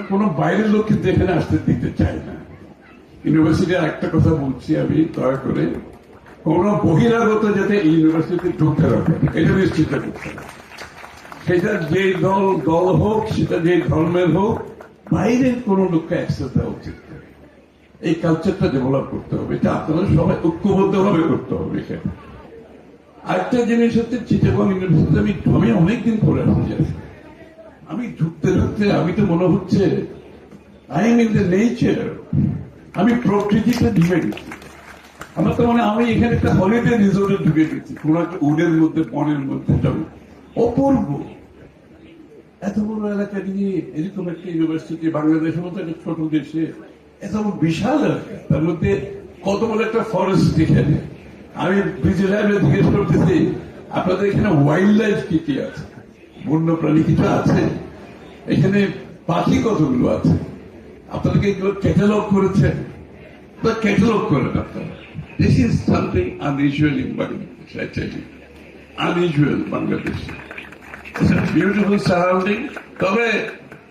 কোন বাইরের লোক কিন্তু এখানে আসতে দিতে চায় না। ইউনিভার্সিটির একটা কথা বলছি আমি, দয়া করে কোন বহিরাগত যাতে ইউনিভার্সিটি ঢুকতে রাখে এটা নিশ্চিত করতে হবে। সেটা যে দল হোক, সেটা যে ধর্মের হোক, বাইরের কোন লোককে অ্যাক্সেস দেওয়া উচিত নয়। এই কালচারটা ডেভেলপ করতে হবে, এটা আপনারা সবাই ঐক্যবদ্ধ ভাবে করতে হবে। এখানে আরেকটা জিনিস হচ্ছে চিটাগং ইউনিভার্সিটি আমি অনেকদিন পরে আসছি। আমি ঢুকতে ঢুকতে আমি তো মনে হচ্ছে I am in the nature, আমি প্রকৃতিতে ঢুকে গেছি। আমার তো মানে আমি এখানে একটা হলিডে রিসোর্টে ঢুকে গেছি, কোন একটা উডের মধ্যে, বনের মধ্যে। অপূর্ব, এত বড় এলাকা নিয়ে এরকম একটা ইউনিভার্সিটি, বাংলাদেশের মতো একটা ছোট দেশে এত বিশাল এলাকা, তার মধ্যে কত বড় একটা ফরেস্ট এখানে। আমি ব্রিজের সাহেবের জিজ্ঞেস করতেছি আপনাদের এখানে ওয়াইল্ড লাইফ কি কি আছে, বন্য প্রাণী কিছু আছে এখানে, পাখি কতগুলো আছে, আপনাদেরকে এগুলো ক্যাটালগ করেছেন? ক্যাটালগ করেন আপনারা। This is something unusual in Bangladesh, I tell you, unusual Bangladesh. Beautiful surrounding. তবে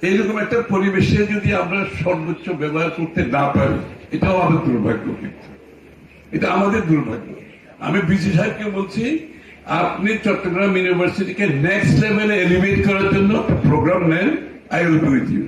এইরকম একটা পরিবেশে যদি আমরা সর্বোচ্চ ব্যবহার করতে না পারি, এটাও আমাদের দুর্ভাগ্য। কিন্তু এটা আমাদের দুর্ভাগ্য। আমি বিসি সাহেবকে বলছি, আপনি চট্টগ্রাম ইউনিভার্সিটিকে নেক্সট লেভেলে এলিভেট করার জন্য প্রোগ্রাম নেন, I will do with you.